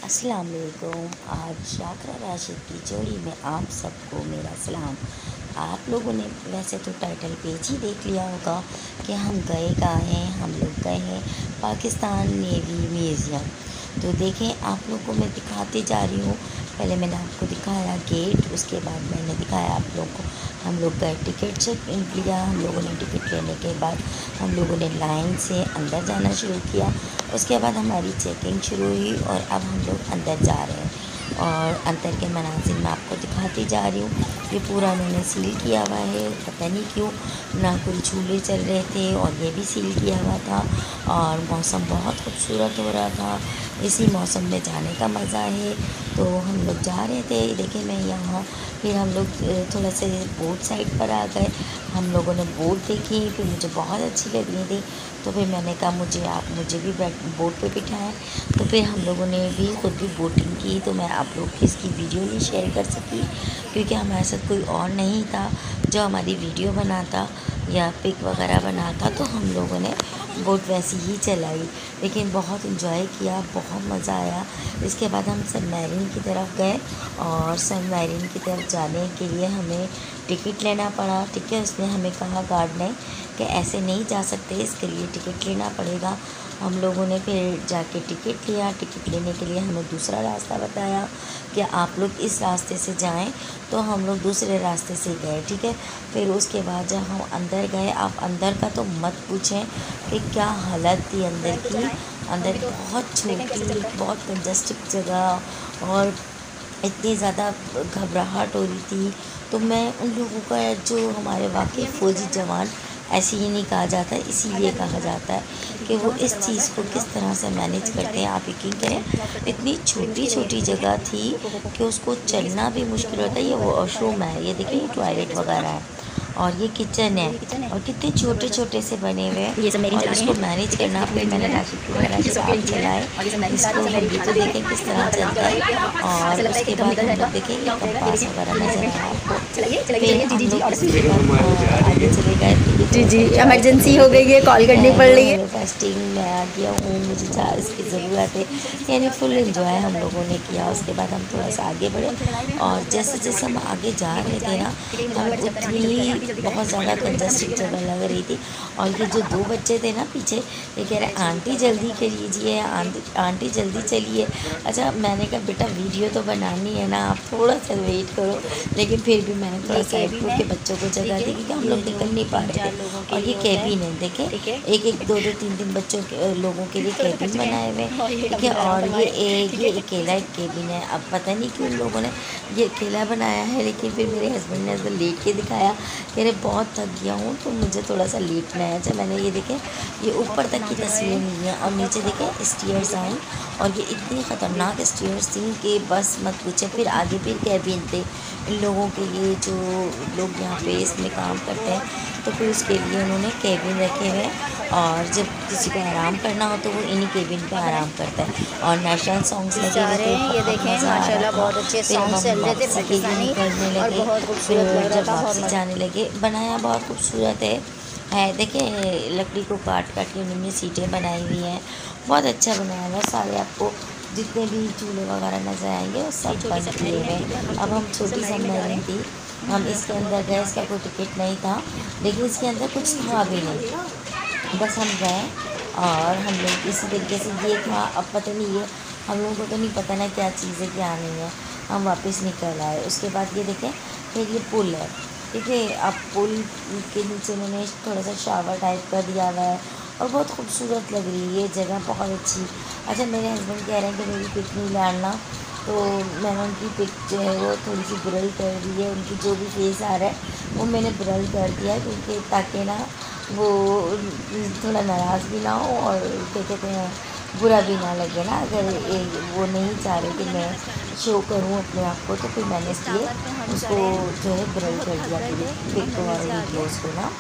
अस्सलाम वालेकुम। आज शाकरा राशिद की जोड़ी में आप सबको मेरा सलाम। आप लोगों ने वैसे तो टाइटल पेज ही देख लिया होगा कि हम गए कहाँ हैं। हम लोग गए हैं पाकिस्तान नेवी म्यूज़ियम। तो देखें, आप लोगों को मैं दिखाती जा रही हूँ। पहले मैंने आपको दिखाया गेट, उसके बाद मैंने दिखाया आप लोगों को। हम लोग गए, टिकट चेक लिया हम लोगों ने। टिकट लेने के बाद हम लोगों ने लाइन से अंदर जाना शुरू किया। उसके बाद हमारी चेकिंग शुरू हुई और अब हम लोग अंदर जा रहे हैं और अंदर के मनाजिर मैं आपको दिखाती जा रही हूँ। ये पूरा उन्होंने सील किया हुआ है, पता नहीं क्यों। ना कोई झूले चल रहे थे और ये भी सील किया हुआ था। और मौसम बहुत खूबसूरत हो रहा था। इसी मौसम में जाने का मज़ा है। तो हम लोग जा रहे थे, देखें मैं यहाँ। फिर हम लोग थोड़ा सा बोट साइड पर आ गए। हम लोगों ने बोट देखी, फिर मुझे बहुत अच्छी लग रही थी। तो फिर मैंने कहा मुझे भी बोट पे बिठाएं। तो फिर हम लोगों ने भी ख़ुद भी बोटिंग की। तो मैं आप लोग की इसकी वीडियो नहीं शेयर कर सकी क्योंकि हमारे साथ कोई और नहीं था जो हमारी वीडियो बनाता या पिक वगैरह बनाता। तो हम लोगों ने बोट वैसी ही चलाई, लेकिन बहुत इन्जॉय किया, बहुत मज़ा आया। इसके बाद हम सबमरीन की तरफ गए और सबमरीन की तरफ जाने के लिए हमें टिकट लेना पड़ा। ठीक है, उसने हमें कहा गार्ड ने कि ऐसे नहीं जा सकते, इसके लिए टिकट लेना पड़ेगा। हम लोगों ने फिर जाके टिकट लिया। टिकट लेने के लिए हमें दूसरा रास्ता बताया कि आप लोग इस रास्ते से जाएं। तो हम लोग दूसरे रास्ते से गए। ठीक है, फिर उसके बाद जब हम अंदर गए, आप अंदर का तो मत पूछें कि क्या हालत थी अंदर की। अंदर बहुत छोटी, बहुत कंजस्टेड जगह और इतनी ज़्यादा घबराहट हो रही थी। तो मैं उन लोगों का, जो हमारे वाकई फ़ौजी जवान, ऐसे ही नहीं कहा जाता, इसीलिए कहा जाता है कि वो इस चीज़ को किस तरह से मैनेज करते हैं। आप यकीन करें, इतनी छोटी छोटी जगह थी कि उसको चलना भी मुश्किल होता है। ये वॉशरूम है, ये देखिए, ये टॉयलेट वगैरह है और ये किचन है और कितने छोटे छोटे से बने हुए हैं। ये सब मेरी और जा रहे इसको हैं। मैनेज ठीक है, करना, फिर मैंने राशिद को कहा ये राशिद सब आप नीचे चलाएं और ये सब मैं इसको, सारी हम चीज़ें भी तो देखें किस तरह चलता है। ऐसा और लगता है कि उसके एकदम बाद निकल हम जाएगा। लोग देखें ये क्या हो जाएगा, ये कंपास देखिए वगैरह नज़र आ रहा है आपको। चलाइए चलाइए फिर चलाइए। जी जी हम जी, लोग और उसके बाद आगे चले गए। फिर ये जी थोड़ा जी, सा इंजॉय इमरजेंसी करने हो लगे। गई है, कॉल करनी पड़ हेलो रही है। हेलो फास्टिंग मैं आ गया हूँ, मुझे इसकी ज़रूरत है। यानी फुल इंजॉय हम लोगों ने किया। उसके बाद हम थोड़ा सा आगे बढ़े और जैसे जैसे हम आगे जा रहे थे ना, हम उतनी ही बहुत ज़्यादा कंजस्टेड जगह लग रही थी। और ये जो दो बच्चे थे ना पीछे, ये कह रहे आंटी जल्दी करिए, आंटी जल्दी चलिए। अच्छा, मैंने कहा बेटा वीडियो तो बनानी है ना, आप थोड़ा सा वेट करो। लेकिन फिर भी मैंने थोड़ा साइड को के बच्चों को जगह दी क्योंकि हम लोग निकल नहीं पा रहे थे। और ये कैबिन है, देखें, एक एक दो दो तीन तीन बच्चों के लोगों के लिए कैबिन बनाए हुए हैं। ठीक है, और ये अकेला एक कैबिन है। अब पता नहीं क्यों इन लोगों ने ये अकेला बनाया है, लेकिन फिर मेरे हस्बैंड ने ऐसा लेट के दिखाया कि अरे बहुत थक गया हूँ तो मुझे थोड़ा सा लेटना है। अच्छा, मैंने ये देखें, ये ऊपर तक की तस्वीर नहीं है और नीचे देखें स्टेयर्स आई और ये इतनी ख़तरनाक स्टेयर्स थी कि बस मत पूछे। फिर आगे फिर कैबिन थे इन लोगों के लिए, जो लोग यहाँ पे इसमें काम करते हैं। तो फिर उसके लिए उन्होंने कैबिन रखे हुए हैं और जब किसी को आराम करना हो तो वो इन्हीं केबिन पे आराम करता है। और नेशनल सॉन्ग्स लगे जा हुए रहे थे, हैं, ये बहुत देखें मज़ा आ रहा माशाल्लाह था। बहुत अच्छे फिर सॉन्ग हम चल रहे थे वापसी के लिए पाकिस्तानी निकलने और लगे। बहुत खूबसूरत लग फिर रहा जब था। वापसी जाने लगे, बनाया बहुत खूबसूरत है देखिए, लकड़ी को काट काट के उन्होंने सीटें बनाई हुई हैं। बहुत अच्छा बनाया हुआ। सारे आपको जितने भी चूल्हे वगैरह नज़र आएंगे वो सब छोटी बंद किए सबमरीन हुए है, ठीक है, हैं। हम अब हम छोटी सबमरीन में जा रहे सबमरीन थी, हैं। हम इसके अंदर गए, इसका कोई टिकट नहीं था, लेकिन इसके अंदर कुछ था भी नहीं। बस हम गए और हम लोग इसी तरीके से ये था। अब पता नहीं, ये हम लोगों को तो नहीं पता ना क्या चीज़ है क्या नहीं है। हम वापस निकल आए। उसके बाद ये देखें, फिर ये पुल है। ठीक है, अब पुल के नीचे उन्होंने थोड़ा सा शावर टाइप का दिया हुआ है और बहुत खूबसूरत लग रही है ये जगह, बहुत अच्छी। अच्छा, मेरे हस्बैंड कह रहे हैं कि मेरी पिक नहीं डालना, तो मैंने उनकी पिक जो है वो थोड़ी सी ब्रल कर दी है। उनकी जो भी फेस आ रहा है वो मैंने ब्रल कर दिया है क्योंकि ताकि ना वो थोड़ा नाराज़ भी ना हो और क्या कहते हैं, बुरा भी ना लगे ना। अगर वो नहीं चाह रहे कि मैं शो करूं अपने आप को, तो फिर मैंने इसलिए उसको जो है ब्रल कर दिया पूरी पिक को और वीडियोज़ को ना।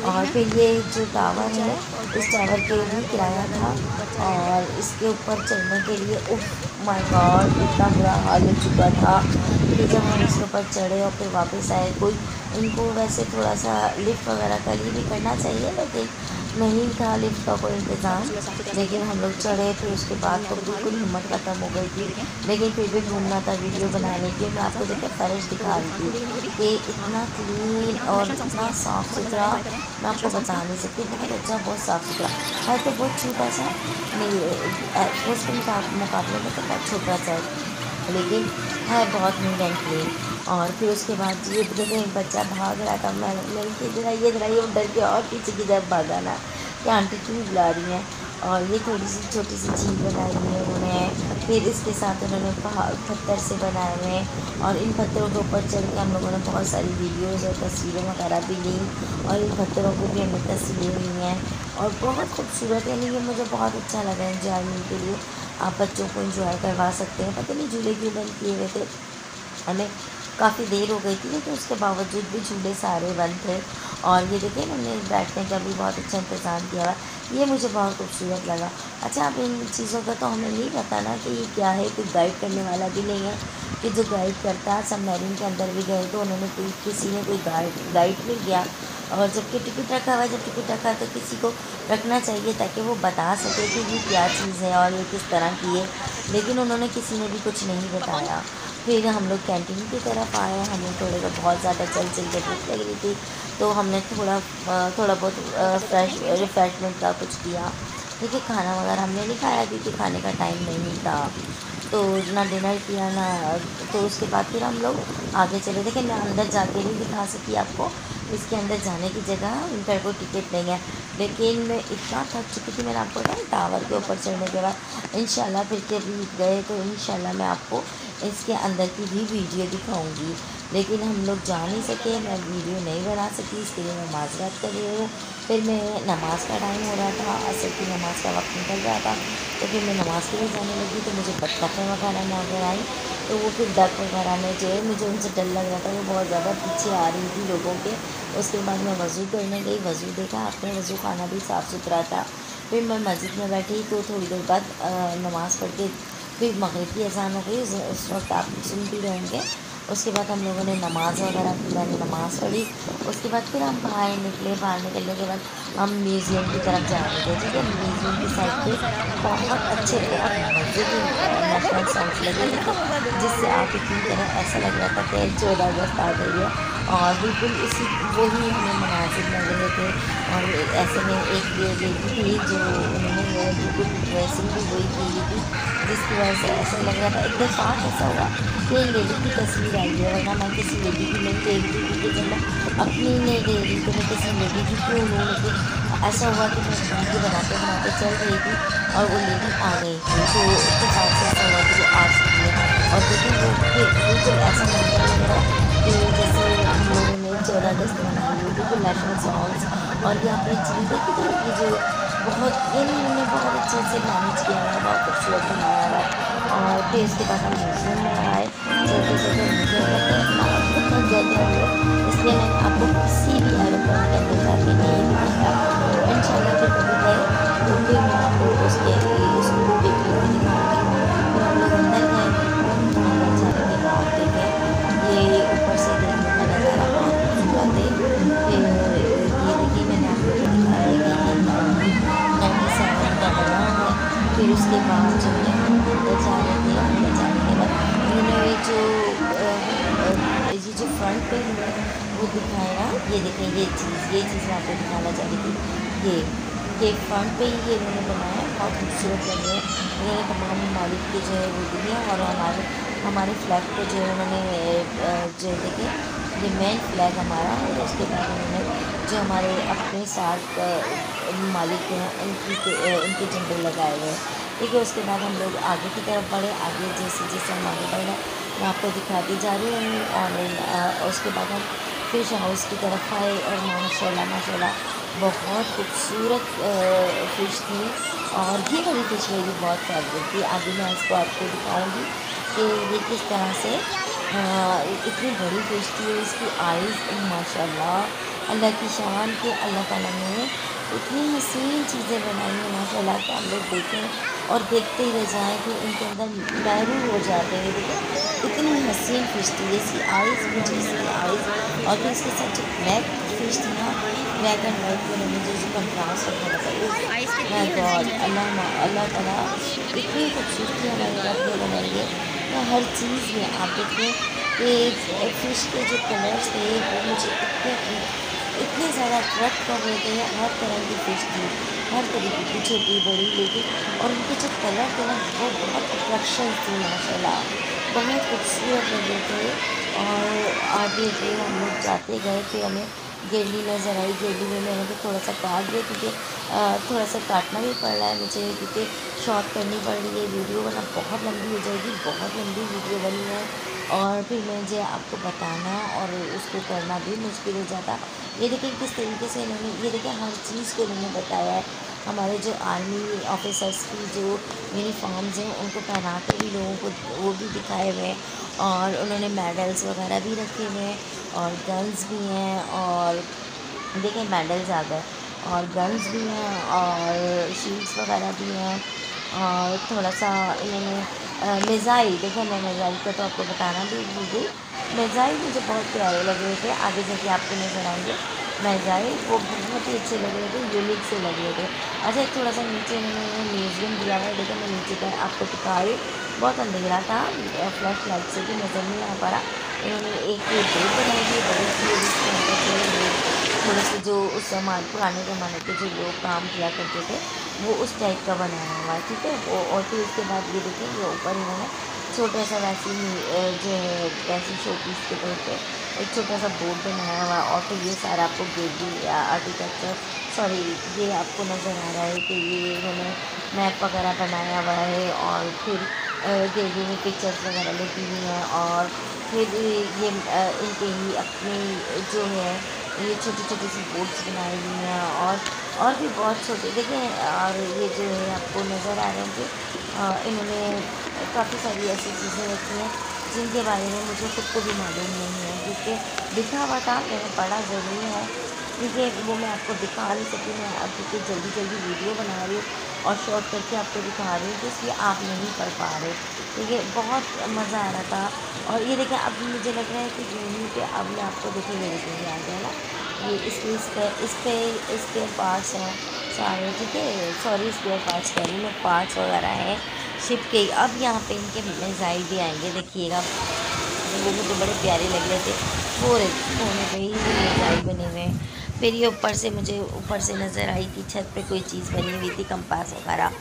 और फिर ये जो टावर है, इस टावर के भी किराया था और इसके ऊपर चढ़ने के लिए उफ माय गॉड कितना बुरा हाल हो चुका था। फिर जब हम इसके ऊपर चढ़े और फिर वापस आए, कोई इनको वैसे थोड़ा सा लिफ्ट वगैरह का लिए भी करना चाहिए, लेकिन नहीं था लिफ्ट का कोई इंतज़ाम, लेकिन हम लोग चढ़े। फिर उसके बाद तो बिल्कुल हिम्मत ख़त्म हो गई थी, लेकिन फिर भी घूमना था वीडियो बनाने की। मैं आपको देखिए फ़र्श दिखा रही थी कि इतना क्लीन और इतना साफ़ सुथरा, मैं आपको बता नहीं सकती। बहुत अच्छा, बहुत साफ़ सुथरा है। तो बहुत छोटा सा नहीं, उसके मुकाबले में तो बहुत छोटा सा है, लेकिन है बहुत नीट एंड क्लीन। और फिर उसके बाद ये देखो एक बच्चा भाग रहा था, मैंने कि इधर आइए इधर आइए, वो डर के और पीछे की तरफ भागा ना कि आंटी क्यों बुला रही हैं। और ये थोड़ी सी छोटी सी झील बनाई हुई है उन्होंने। फिर इसके साथ उन्होंने पहाड़ पत्थर से बनाए हुए हैं, और इन पत्थरों के ऊपर चढ़ के हम लोगों ने बहुत सारी वीडियोज़ और तस्वीरें वगैरह भी ली, और इन पत्थरों को भी हमने तस्वीरें ली हैं। और बहुत खूबसूरत, यानी कि मुझे बहुत अच्छा लगा एंजॉयमेंट के लिए। आप बच्चों को एंजॉय करवा सकते हैं। पता नहीं झूले क्यों बंद किए हुए थे, हमें काफ़ी देर हो गई थी, लेकिन उसके बावजूद भी झूले सारे बंद थे। और ये देखिए मैंने बैठने का भी बहुत अच्छा इंतज़ाम किया हुआ है, ये मुझे बहुत खूबसूरत लगा। अच्छा, अब इन चीज़ों का तो हमें नहीं पता ना कि ये क्या है, कोई गाइड करने वाला भी नहीं है कि जो गाइड करता है। सबमरीन के अंदर भी गए तो उन्होंने किसी ने कोई गाइड नहीं किया। और जबकि टिकट रखा हुआ है, जब टिकट रखा है तो किसी को रखना चाहिए ताकि वो बता सके कि ये क्या चीज़ है और ये किस तरह की है, लेकिन उन्होंने किसी ने भी कुछ नहीं बताया। फिर हम लोग कैंटीन की तरफ आए, हमें थोड़े को बहुत ज़्यादा चल के भूख लग रही थी, तो हमने थोड़ा बहुत रिफ़्रेशमेंट का कुछ किया। देखिए खाना वगैरह हमने नहीं खाया क्योंकि खाने का टाइम नहीं था, तो ना डिनर किया ना। तो उसके बाद फिर हम लोग आगे चले। देखिए मैं अंदर जाके नहीं दिखा सकी आपको, इसके अंदर जाने की जगह उनका कोई टिकट नहीं है, लेकिन मैं इतना थक चुकी थी। मैंने आपको बताया टावर के ऊपर चढ़ने के बाद इंशाल्लाह फिर कभी गए तो इंशाल्लाह मैं आपको इसके अंदर की भी वीडियो दिखाऊंगी, लेकिन हम लोग जा नहीं सके, मैं वीडियो नहीं बना सकी, इसके लिए मैं माज़रत कर रही हूँ। फिर मैं नमाज़ का टाइम हो रहा था, असर की नमाज़ का वक्त निकल रहा था, तो फिर मैं नमाज़ के लिए जाने लगी तो मुझे बत्तखें वगैरह नज़र आई। तो वो फिर डक वगैरह में जो है मुझे उनसे डर लग रहा था, वो बहुत ज़्यादा पीछे आ रही थी लोगों के। उसके बाद मैं वज़ू करने गई, वज़ू देखा, अपने वज़ू खाना भी साफ़ सुथरा था। फिर मैं मस्जिद में बैठी तो थोड़ी देर बाद नमाज़ पढ़ के फिर मगरिब की अज़ान हो गई, उस वक्त आप सुन भी रहेंगे। उसके बाद हम लोगों ने नमाज़ वगैरह की, मैंने नमाज़ पढ़ी। उसके बाद फिर हम बाहर निकले, बाहर निकलने के बाद हम म्यूज़ियम की तरफ जा रहे थे। ठीक है, म्यूज़ियम की साइड पे बहुत अच्छे, बहुत मज़े के नेशनल सॉन्ग्स लगे हुए थे, जिससे आके पूरी तरह ऐसा लग रहा था कि 14 अगस्त आ गई है। और बिल्कुल इसी वही हमें मनाजिर लग रहे थे। और ऐसे में एक लेडी थी जो उन्होंने बिल्कुल ड्रेसिंग भी वही की हुई थी, जिसकी वजह से ऐसा लग रहा था। एक दफ़ा ऐसा हुआ कि लेडी की तस्वीर आई है, वरना मैं किसी लेडी की नहीं देख रही थी, क्योंकि जब मैं अपनी नहीं दे रही तो मैं किसी लेडी की क्यों लूँ। लेकिन ऐसा हुआ कि मैं वीडियो बनाते बनाते चल रही थी और वो लेडी आ गई थी, तो इत्तेफाक से ऐसा हुआ कि वो आ चुकी है। और देखिए वो बिल्कुल ऐसा मंजर लग रहा है कि जैसे हम लोगों ने 14 अगस्त मनाई हो, बिल्कुल नेशनल सॉन्ग्स। और यहाँ पे चीज़ देखी थी कि जो बहुत, यानी उन्होंने बहुत अच्छे से मैनेज किया हुआ है, बहुत खूबसूरत बनाया हुआ है। और फिर उसके बाद हम म्यूज़ियम में आए, चलते चलते म्यूज़ियम में थे, हम तो थक गए थे हम लोग, इसलिए मैंने आपको किसी भी एरोप्लेन के अंदर जाके नहीं दिखाया। इंशाल्लाह फिर कभी गए तो फिर मैं आपको उसको भी वीडियो में दिखाऊंगी। फिर हम लोग अंदर गए, अंदर जाने के बाद देखें ये ऊपर से देखने का नज़ारा बहुत खूबसूरत है। फिर ये देखिए मैंने आप लोगों को दिखाया है कि ये 97 का बना हुआ है। फिर उसके बाद जो है हम अंदर जा रहे थे, अंदर जाने के बाद उन्होंने ये जो फ्रंट पे हमें वो दिखाया, ये देखें ये चीज़ मैं आपको दिखाना चाह रही थी। ये फ्रंट पे ही ये इन्होंने बनाया है, बहुत खूबसूरत लग रहे हैं। उन्होंने तमाम ममालिक के जो है वो दिए, और हमारे फ्लैग को जो है उन्होंने जो देखें ये मेन फ्लैग हमारा है। और उसके बाद उन्होंने जो हमारे अपने साथ मालिक हैं उनके झंडे लगाए हुए हैं। ठीक है, उसके बाद हम लोग आगे की तरफ बढ़े। आगे जैसे जैसे हम आगे बढ़े मैं आपको दिखाती जा रही हूँ। और उसके बाद हम फ़िश हाउस की तरफ आए, और माशाल्लाह बहुत खूबसूरत फ़िश थी। और ये वाली फ़िश मेरी बहुत फेवरेट थी। आगे मैं इसको आपको दिखाऊंगी कि ये किस तरह से इतनी बड़ी फ़िश थी। इसकी आइज़ माशाल्लाह अल्लाह की शान के, अल्लाह ताला ने इतनी हसीन चीज़ें बनाई हैं माशाल्लाह कि हम लोग देखें और देखते ही रह जाएँ कि इनके अंदर महरून हो जाते हैं। देखिए इतनी हसीन फ़िश थी, इसकी आइज़, मुझे इसकी आइज़ और फिर इसके साथ जो ब्लैक फिश थी ना ब्लैक एंड वाइट में, मुझे जो कंट्रास्ट रखा था, माय गॉड, अल्लाह ताला इतनी खूबसूरती हमारे रब ने बनाई है। तो हर चीज़ में आप देखिए कि फ़िश के जो कलर्स थे वो मुझे इतने ज़्यादा अट्रैक्ट कर रहे थे। हर तरह की फ़िश थी, हर तरीके की, छोटी बड़ी, लेकिन और उनके जो कलर थे ना वो बहुत अट्रैक्शन थी माशाल्लाह, बहुत खूबसूरत लग रहे थे। और आगे फिर हम लोग जाते गए, फिर हमें गेंडी नज़र आई। गेंडी में मैंने भी थोड़ा सा काट दिया, क्योंकि थोड़ा सा काटना भी पड़ रहा है मुझे, क्योंकि शॉर्ट करनी पड़ रही है वीडियो, वरना बहुत लंबी हो जाएगी। बहुत लंबी वीडियो बनी है और फिर मुझे आपको बताना और उसको करना भी मुश्किल हो जाता। ये देखिए किस तरीके से इन्होंने, ये देखिए हर चीज़ को इन्होंने बताया है। हमारे जो आर्मी ऑफिसर्स की जो यूनिफॉर्म्स हैं उनको पहना के भी लोगों को वो भी दिखाए हुए हैं, और उन्होंने मेडल्स वगैरह भी रखे हुए हैं, और गन्स भी हैं, और देखिए मेडल्स आ गए, और गन्स भी हैं, और शील्ड्स वगैरह भी हैं, और थोड़ा सा इन्होंने मिज़ाइल, देखिए मैं मिज़ाइल का तो आपको बताना भी भूल गई। मिज़ाइल मुझे बहुत प्यारे लग रहे थे, आगे जाके आपको नज़र आएंगे। मिज़ाइल वो बहुत ही अच्छे लग रहे थे, यूनिक से लग रहे थे। अच्छा, एक थोड़ा सा नीचे इन्होंने म्यूज़ियम दिया हुआ है, देखिए मैं नीचे का आपको दिखा रही हूँ। बहुत अंधेरा था, फ्लैश लाइट से भी नज़र नहीं आ पा रहा। इन्होंने एक बोट बनाई हुई है बड़ी सी, जिसके अंदर से लोग थोड़े से जो उस ज़माने पुराने ज़माने के जो लोग काम किया करते थे वो उस टाइप का बनाया हुआ है, ठीक है वो। और फिर उसके बाद ये देखिए ये ऊपर इन्होंने छोटा सा वैसी जो है वैसी शो पीस के तौर पे एक छोटा सा बोर्ड बनाया हुआ है। और फिर ये सारा आपको गेटवी या आर्किटेक्चर, सॉरी, ये आपको नज़र आ रहा है कि ये इन्होंने मैप वगैरह बनाया हुआ है, और फिर गेटवे में पिक्चर्स वगैरह लगी हुई हैं, और फिर ये इनके ही अपने जो है ये छोटी छोटी सी बोट्स बनाई हुई हैं, और भी बहुत छोटे देखिए। और ये जो है आपको नज़र आ रहे हैं कि इन्होंने काफ़ी सारी ऐसी चीज़ें रखी हैं जिनके बारे में मुझे खुद को भी मालूम नहीं है, क्योंकि लिखा हुआ था, मैंने पढ़ा ज़रूर है, क्योंकि वो मैं आपको दिखा नहीं सकी। मैं अब क्योंकि जल्दी जल्दी वीडियो बना रही हूँ और शॉर्ट करके आपको दिखा रही हूँ, तो इसलिए आप नहीं पढ़ पा रहे। देखिए बहुत मज़ा आ रहा था। और ये देखिए अब मुझे लग रहा है कि यहीं पे अब मैं आपको देखिए मेरे को आ गया ना, ये इस पे पार्ट्स हैं सारे, ठीक है, सॉरी स्पेयर पार्ट्स कह रही हूँ मैं, पार्ट्स वगैरह हैं शिप के। अब यहाँ पे इनके मिसाइल भी आएंगे, देखिएगा वो मुझे बड़े प्यारे लग रहे थे। पूरे कोने पे ही मिसाइल बने हुए हैं। फिर ये ऊपर से मुझे ऊपर से नज़र आई कि छत पे कोई चीज़ बनी हुई थी, कंपास वगैरह।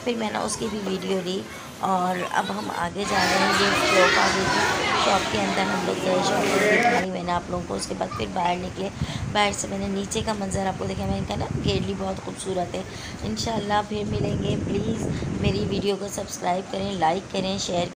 फिर मैंने उसकी भी वीडियो ली। और अब हम आगे जा रहे हैं, ये शॉप आ गई थी, शॉप के अंदर हम लोग गए, शॉप को दिखाई मैंने आप लोगों को। उसके बाद फिर बाहर निकले, बाहर से मैंने नीचे का मंज़र आपको देखा। मैंने कहा ना गेटली बहुत खूबसूरत है। इंशाल्लाह फिर मिलेंगे। प्लीज़ मेरी वीडियो को सब्सक्राइब करें, लाइक करें, शेयर